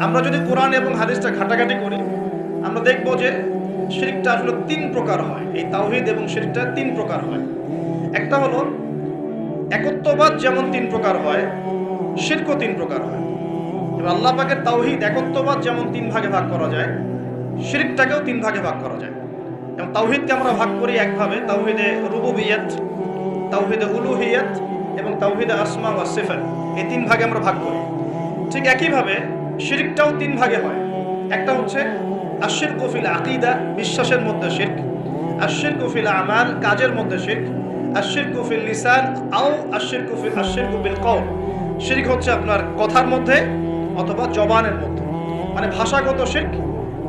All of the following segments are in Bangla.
আমরা যদি কোরআন এবং হাদিসটা ঘাটাঘাটি করি, আমরা দেখব যে শিরকটা আসলে তিন প্রকার হয়। এই তাওহীদ এবং শিরকটা তিন প্রকার হয়। একটা হলো একত্ববাদ, যেমন তিন প্রকার হয়, শিরকও তিন প্রকার হয়। এবার আল্লাহ পাকের তাওহীদ একত্ববাদ যেমন তিন ভাগে ভাগ করা যায়, শিরকটাকেও তিন ভাগে ভাগ করা যায়। এবং তাওহীদকে আমরা ভাগ করি একভাবে, তাওহীদে রুবুবিয়ত, তাওহীদে উলুহিয়ত এবং তাওহীদে আসমা ওয়া সিফাত। এই তিন ভাগে আমরা ভাগ করি। ঠিক একইভাবে শিরকটাও তিন ভাগে হয়। একটা হচ্ছে আশিরকু ফিল আকীদা, বিশ্বাসের মধ্যে শিরক; আশিরকু ফিল আমাল, কাজের মধ্যে শিরক; আশিরকু ফিল লিসান আও আশিরকু বিল কওল। শিরক হচ্ছে আপনার কথার মধ্যে অথবা জবানের মধ্যে, মানে ভাষাগত শিরক,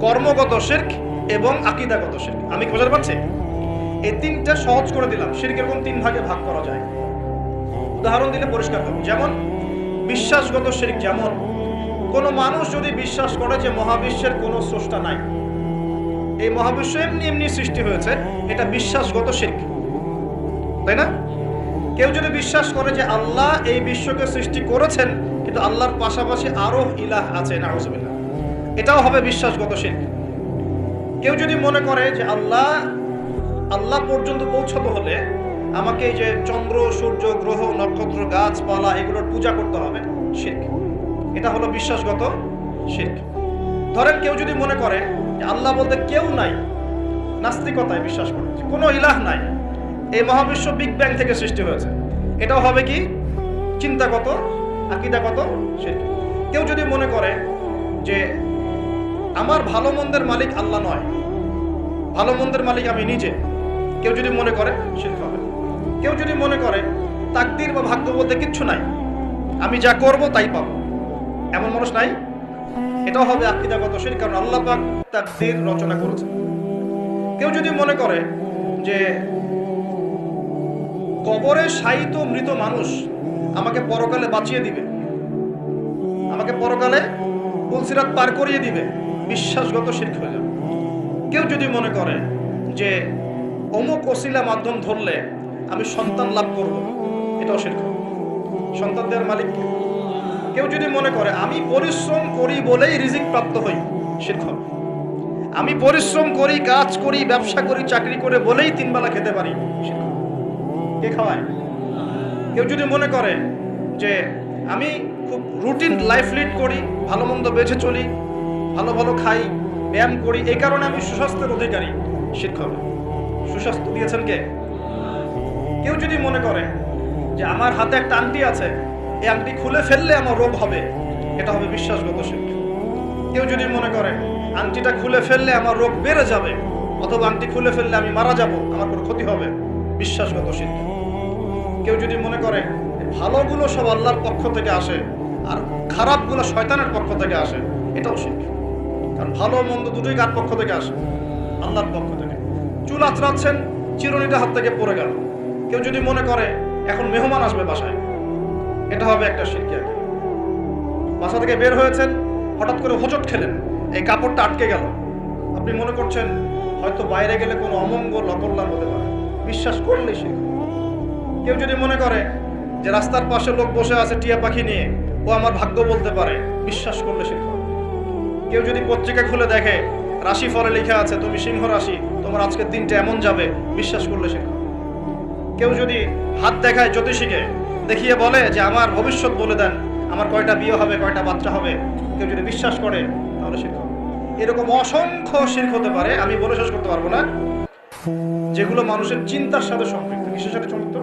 কর্মগত শিরক এবং আকীদাগত শিরক। আমি কি বুঝাতে পারছি? এই তিনটা সহজ করে দিলাম। শিরক এরকম তিন ভাগে ভাগ করা যায়। উদাহরণ দিলে পরিষ্কার করব। যেমন বিশ্বাসগত শিরক, যেমন কোন মানুষ যদি বিশ্বাস করে যে মহাবিশ্বের কোনো স্রষ্টা নাই, এই মহাবিশ্ব এমনি এমনি সৃষ্টি হয়েছে, এটা বিশ্বাসগত শিরক, তাই না? কেউ যদি বিশ্বাস করে যে আল্লাহ এই বিশ্বকে সৃষ্টি করেছেন, কিন্তু আল্লাহর পাশাপাশি আরো ইলাহ আছে, নাউযুবিল্লাহ, এটাও হবে বিশ্বাসগত শিরক। কেউ যদি মনে করে যে আল্লাহ পর্যন্ত পৌঁছতে হলে আমাকে এই যে চন্দ্র, সূর্য, গ্রহ, নক্ষত্র, গাছপালা এগুলোর পূজা করতে হবে, শিরক। এটা হলো বিশ্বাসগত শিরক। ধরেন কেউ যদি মনে করে যে আল্লাহ বলতে কেউ নাই, নাস্তিকতায় বিশ্বাস করে, কোনো ইলাহ নাই, এই মহাবিশ্ব বিগ ব্যাং থেকে সৃষ্টি হয়েছে, এটাও হবে কি চিন্তাগত, আকীদাগত শিরক। কেউ যদি মনে করে যে আমার ভালো মন্দের মালিক আল্লাহ নয়, ভালো মন্দের মালিক আমি নিজে, কেউ যদি মনে করে, শিরক হবে। কেউ যদি মনে করে তাকদীর বা ভাগ্য বলতে কিচ্ছু নাই, আমি যা করব তাই পাবো, এমন মানুষ নাই, এটাও হবে আকীদাগত শিরক, কারণ আল্লাহ পাক তাকদীর রচনা করেছেন। কেউ যদি মনে করে যে কবরে শায়িত মৃত মানুষ আমাকে পরকালে বাঁচিয়ে দিবে, আমাকে পরকালে পুলসিরাত পার করিয়ে দিবে, বিশ্বাসগত শিরক হয়ে যাবে। কেউ যদি মনে করে যে অমুক ওসিলা মাধ্যম ধরলে আমি সন্তান লাভ করব, এটাও শিরক, সন্তান দেওয়ার মালিক কে? কেউ যদি মনে করে আমি পরিশ্রম করি বলেই রিজিক প্রাপ্ত হই, শিরক হবে। আমি পরিশ্রম করি, কাজ করি, ব্যবসা করি, চাকরি করে বলেই তিন বেলা খেতে পারি, শিরক। কে খাওয়ায়? কেউ যদি মনে করে যে আমি খুব রুটিন লাইফ লিড করি, ভালো মন্দ বেঁচে চলি, ভালো ভালো খাই, ব্যায়াম করি, এই কারণে আমি সুস্বাস্থ্যের অধিকারী, শিরক হবে। সুস্বাস্থ্য দিয়েছেন কে? কেউ যদি মনে করে যে আমার হাতে একটা আংটি আছে, এই আংটি খুলে ফেললে আমার রোগ হবে, এটা হবে বিশ্বাসগত শিরক। কেউ যদি মনে করে আংটিটা খুলে ফেললে আমার রোগ বেড়ে যাবে, অথবা আংটি খুলে ফেললে আমি মারা যাব, আমার কোনো ক্ষতি হবে, বিশ্বাসগত শিরক। কেউ যদি মনে করে ভালোগুলো সব আল্লাহর পক্ষ থেকে আসে আর খারাপগুলো শয়তানের পক্ষ থেকে আসে, এটাও শিরক। কারণ ভালো মন্দ দুটোই কার পক্ষ থেকে আসে? আল্লাহর পক্ষ থেকে। চুল আঁচড়াচ্ছেন, চিরুনিটা হাত থেকে পড়ে গেল, কেউ যদি মনে করে এখন মেহমান আসবে বাসায়, এটা হবে একটা শিরক। বাসা থেকে বের হয়েছেন, হঠাৎ করে হোঁচট খেলেন, এই কাপড়টা আটকে গেল, আপনি মনে করছেন হয়তো বাইরে গেলে কোনো অমঙ্গল অকল্যাণ হতে পারে, বিশ্বাস করলেই শিরক। কেউ যদি মনে করে যে রাস্তার পাশে লোক বসে আছে টিয়া পাখি নিয়ে, ও আমার ভাগ্য বলতে পারে, বিশ্বাস করলে শিরক। কেউ যদি পত্রিকা খুলে দেখে রাশি ফলে লেখা আছে তুমি সিংহ রাশি, তোমার আজকের দিনটা এমন যাবে, বিশ্বাস করলে শিরক। কেউ যদি হাত দেখায় জ্যোতিষীকে, দেখিয়ে বলে যে আমার ভবিষ্যৎ বলে দেন, আমার কয়টা বিয়ে হবে, কয়টা বাচ্চা হবে, কেউ যদি বিশ্বাস করে, তাহলে শিরক। এরকম অসংখ্য শিরক হতে পারে, আমি বলে শেষ করতে পারবো না, যেগুলো মানুষের চিন্তার সাথে সম্পৃক্ত। কিসের সাথে সম্পৃক্ত?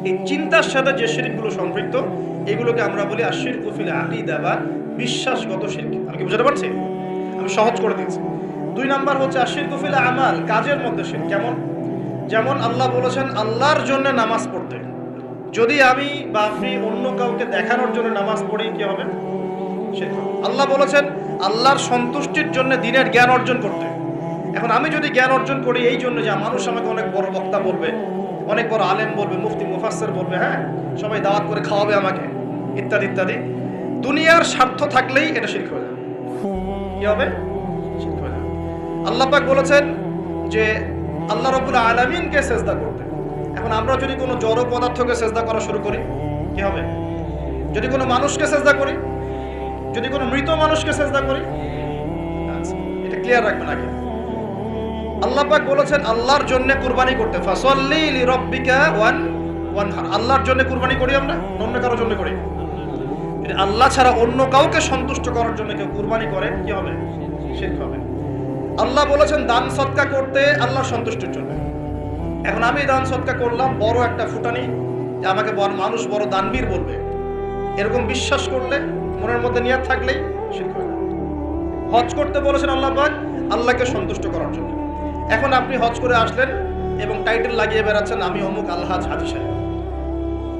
এই চিন্তার সাথে যে শিরকগুলো সম্পৃক্ত, এগুলোকে আমরা বলি আশিরকু ফিল আকীদা বা বিশ্বাসগত শিরক। আমি কি বুঝাতে পারছি? আমি সহজ করে দিচ্ছি। 2 নাম্বার হচ্ছে আশিরকু ফিল আমাল, কাজের মধ্যে শিরক। কেমন? যেমন আল্লাহ বলেছেন আল্লাহর জন্য নামাজ পড়তে, যদি আমি বা আপনি অন্য কাউকে দেখানোর জন্য নামাজ পড়ি, কি হবে? শিরক। আল্লাহ বলেছেন আল্লাহর সন্তুষ্টির জন্য দ্বীনের জ্ঞান অর্জন করতে, এখন আমি যদি জ্ঞান অর্জন করি এই জন্য যে মানুষ আমাকে অনেক বড় বক্তা বলবে, অনেক বড় আলেম বলবে, মুফতি মুফাসসির বলবে, হ্যাঁ সবাই দাওয়াত করে খাওয়াবে আমাকে, ইত্যাদি ইত্যাদি, দুনিয়ার স্বার্থ থাকলেই এটা শিরক হয়ে যাবে। কি হবে? শিরক হয়ে যাবে। আল্লাহ পাক বলেছেন যে আল্লাহ রাব্বুল আলামিনকে সেজদা করতে, এখন আমরা যদি কোনো জড় পদার্থকে সেজদা করা শুরু করি, কি হবে? যদি কোনো মানুষকে সেজদা করি, যদি কোনো মৃত মানুষকে সেজদা করি, আচ্ছা, এটা ক্লিয়ার রাখবেন আগে। আল্লাহ পাক বলেছেন আল্লাহর জন্য কুরবানি করতে, ফাসাল্লি লিরাব্বিকা ওয়ানহার। আল্লাহর জন্য কুরবানি করি আমরা, অন্য কারোর জন্য করি। আল্লাহ ছাড়া অন্য কাউকে সন্তুষ্ট করার জন্য কেউ কুরবানি করে, কি হবে? শিরক হবে। আল্লাহ বলেছেন দান সদকা করতে আল্লাহর সন্তুষ্টির জন্য। এখন আমি দান সদকা করলাম, বড় একটা ফুটানি, আমাকে মানুষ বড় দানবীর বলবে, এরকম বিশ্বাস করলে, মনের মধ্যে নিয়ত থাকলেই শিরক হবে। হজ করতে বলেছেন আল্লাহ পাক আল্লাহকে সন্তুষ্ট করার জন্য। এখন আপনি হজ করে আসলেন এবং টাইটেল লাগিয়ে বেড়াচ্ছেন আমি অমুক আলহাজ হাজি সাহেব,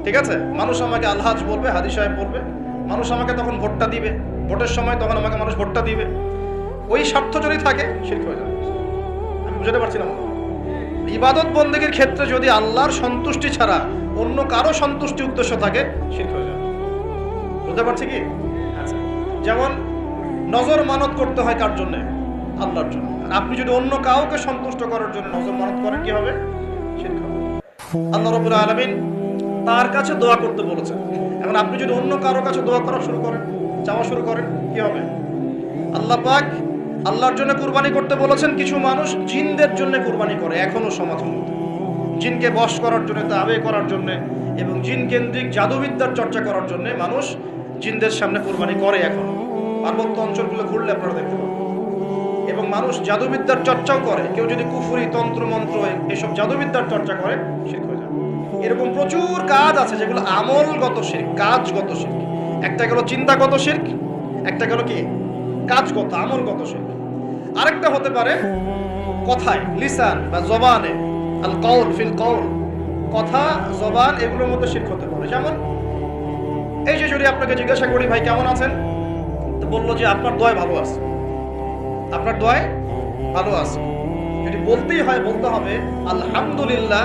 ঠিক আছে? মানুষ আমাকে আলহাজ বলবে, হাজি সাহেব বলবে, মানুষ আমাকে তখন ভোটটা দিবে, ভোটের সময় তখন আমাকে মানুষ ভোটটা দিবে। ওই স্বার্থ যদি থাকে শিরক হয়ে যাবে। আমি বুঝাতে পারছি না? ইবাদত বন্দেগীর ক্ষেত্রে যদি আল্লাহর সন্তুষ্টি ছাড়া অন্য কারো সন্তুষ্টি উদ্দেশ্য থাকে শিরক হয়ে যাবে। বুঝতে পারছি কি? আচ্ছা, যেমন নজর মানত করতে হয় কার জন্য? আল্লাহর জন্য। আর আপনি যদি অন্য কাউকে সন্তুষ্ট করার জন্য নজর মানত করেন, কি হবে? শিরক হবে। আল্লাহ রাব্বুল আলামিন তার কাছে দোয়া করতে বলেছেন। এখন আপনি যদি অন্য কারো কাছে দোয়া করা শুরু করেন, চাওয়া শুরু করেন, কি হবে? আল্লাহ পাক আল্লাহর জন্য কুরবানি করতে বলেছেন। কিছু মানুষ জিনদের জন্য কুরবানি করে এখনো সমাজের মধ্যে, জিনকে বশ করার জন্য, তাবে করার জন্য এবং জিন কেন্দ্রিক জাদুবিদ্যার চর্চা করার জন্য মানুষ জিনদের সামনে কুরবানি করে এখনো। পার্বত্য অঞ্চলগুলো ঘুরলে আপনারা দেখতে পাবেন। এবং মানুষ জাদুবিদ্যার চর্চাও করে। কেউ যদি কুফরি, তন্ত্র মন্ত্র, এসব জাদুবিদ্যার চর্চা করে, শিরক হয়ে যাবে। এরকম প্রচুর কাজ আছে যেগুলো আমলগত শিরক, কাজগত শিরক। একটা গেল চিন্তাগত শিরক, একটা গেল কি কাজগত, আমলগত শিরক। আরেকটা হতে পারে কথায়, লিসান বা জবানে, আল কওল ফিল কওল, কথা, জবান, এগুলোর মধ্যে শিরক হতে পারে। যেমন এই যে যদি আপনাকে জিজ্ঞাসা করি ভাই কেমন আছেন, তো বললো যে আপনার দোয়ায় ভালো আছে, আপনার দোয়ায় ভালো আছে। যদি বলতেই হয় বলতে হবে আলহামদুলিল্লাহ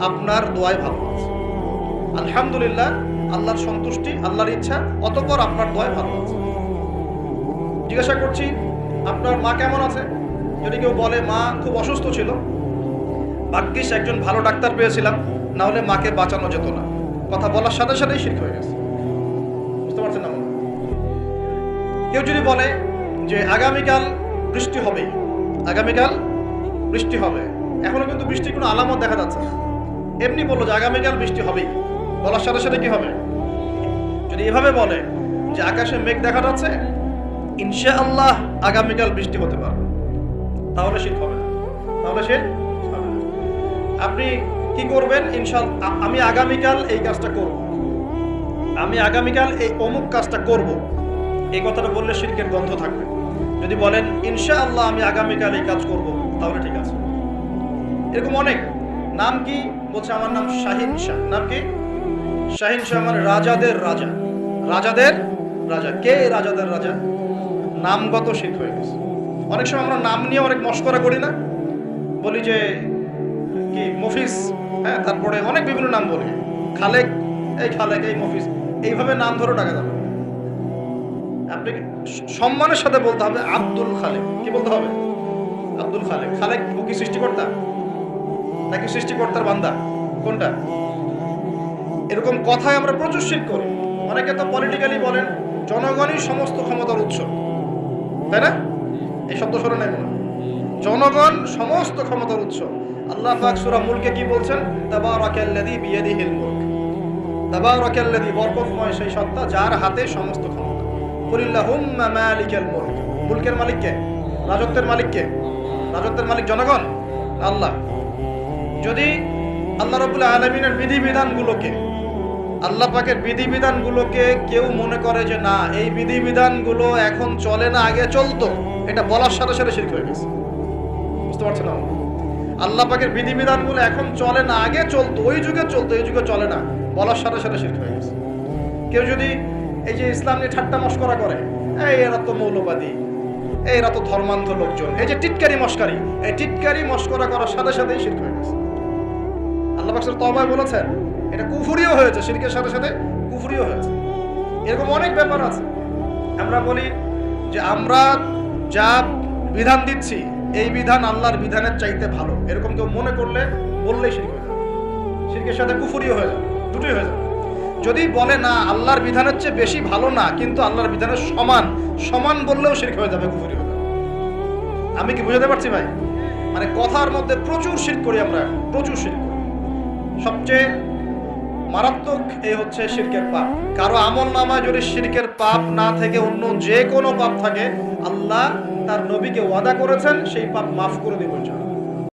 আপনার দোয়ায় ভালো আছে, আলহামদুলিল্লাহ, আল্লাহর সন্তুষ্টি, আল্লাহর ইচ্ছা, অতঃপর আপনার দোয়ায় ভালো আছে। জিজ্ঞাসা করছি আপনার মা কেমন আছে, যদি কেউ বলে মা খুব অসুস্থ ছিল, ভাগ্যিস একজন ভালো ডাক্তার পেয়েছিলাম, না হলে মাকে বাঁচানো যেত না, কথা বলার সাথে সাথেই শিরক হয়ে গেছে। বুঝতে পারছেন না? কেউ যদি বলে যে আগামীকাল বৃষ্টি হবে, আগামীকাল বৃষ্টি হবে, এখনো কিন্তু বৃষ্টির কোনো আলামত দেখা যাচ্ছে না, এমনি বললো যে আগামীকাল বৃষ্টি হবেই, বলার সাথে সাথে কি হবে? যদি এভাবে বলে যে আকাশে মেঘ দেখা যাচ্ছে, ইনশাআল্লাহ আগামীকাল বৃষ্টি হতে পারে, তাহলে শিরক হবে না, তাহলে শিরক হবে না। আপনি কি করবেন? ইনশাআল্লাহ আমি আগামীকাল এই কাজটা করব, আমি আগামীকাল এই অমুক কাজটা করব, এই কথাটা বললে শিরকের গন্ধ থাকবে। যদি বলেন ইনশাআল্লাহ আমি আগামীকাল এই কাজ করব, তাহলে ঠিক আছে। এরকম অনেক। নাম কি? বলছে আমার নাম শাহিন শাহ। নাম কি? শাহিন শাহ মানে রাজাদের রাজা, রাজাদের রাজা। কে রাজাদের রাজা? নামগত শিরক হয়ে গেছে। অনেক সময় আমরা নাম নিয়ে অনেক মস্করা করি না, বলি যে কি মফিজ, হ্যাঁ, তারপরে অনেক বিভিন্ন নাম বলি, খালেক, এই খালেক, এই মফিজ, এইভাবে নাম ধরে টাকা যাবে। আপনি সম্মানের সাথে বলতে হবে আব্দুল খালেক। কি বলতে হবে? আব্দুল খালেক। খালেক ও কি সৃষ্টিকর্তা নাকি সৃষ্টিকর্তার বান্দা? কোনটা? এরকম কথায় আমরা প্রচুর শিরক করি। অনেকে তো পলিটিক্যালি বলেন জনগণই সমস্ত ক্ষমতার উৎস, তাই না? এই শব্দ শোনেন নাই মনে? জনগণ সমস্ত ক্ষমতার উৎস। আল্লাহ পাক সূরা মুলকে কি বলছেন? তাবারাকাল্লাযী বিয়াদিহিল মুলক, তাবারাকাল্লাযী, বরকতময় সেই সত্তা যার হাতে সমস্ত ক্ষমতা। কুলিল্লাহুম্মা মালিকাল মুলক, মুলকের মালিক কে? রাজত্বের মালিক কে? রাজত্বের মালিক জনগণ, আল্লাহ। যদি আল্লাহ রাব্বুল আলামিনের বিধিবিধানগুলোকে, আল্লাহ পাকের বিধিবিধানগুলোকে কেউ মনে করে যে না এই বিধিবিধানগুলো এখন চলে না, আগে চলতো, এটা বলার সাথে সাথে শিরক হয়ে গেছে। বুঝতে পারছেন না? আল্লাহ পাকের বিধিবিধানগুলো এখন চলে না, আগে চলতো, ওই যুগে চলতো, এই যুগে চলে না, বলার সাথে সাথে শিরক হয়ে গেছে। কেউ যদি এই যে ইসলাম নিয়ে ঠাট্টা মশকরা করে, এই এরা তো মৌলবাদী, এরা তো ধর্মান্ধ লোকজন, এই যে টিটকারি মশকারি, এই টিটকারি মশকরা করার সাথে সাথেই শিরক হয়ে গেছে। আল্লাহ পাক সূরা তওবায় বলেছেন এটা কুফরিও হয়েছে, শিরকের সাথে সাথে কুফরিও হয়েছে। এরকম অনেক ব্যাপার আছে। আমরা বলি যে আমরা যা বিধান দিচ্ছি এই বিধান আল্লাহর বিধানের চাইতে ভালো, এরকম কেউ মনে করলে বললেই শিরক হয়ে যাবে, শিরকের সাথে কুফরিও হয়ে যাবে, দুটোই হয়ে যাবে। যদি বলে না আল্লাহর বিধানের চেয়ে বেশি ভালো না, কিন্তু আল্লাহর বিধানের সমান, সমান বললেও শিরক হয়ে যাবে, কুফরি হয়ে যাবে। আমি কি বুঝাতে পারছি ভাই? মানে কথার মধ্যে প্রচুর শিরক করি আমরা, প্রচুর শিরক করি। সবচেয়ে মারাত্মক এই হচ্ছে শিরকের পাপ। কারো আমল নামায় যদি শিরকের পাপ না থেকে অন্য যে কোনো পাপ থাকে, আল্লাহ তার নবীকে ওয়াদা করেছেন সেই পাপ মাফ করে দেবেন।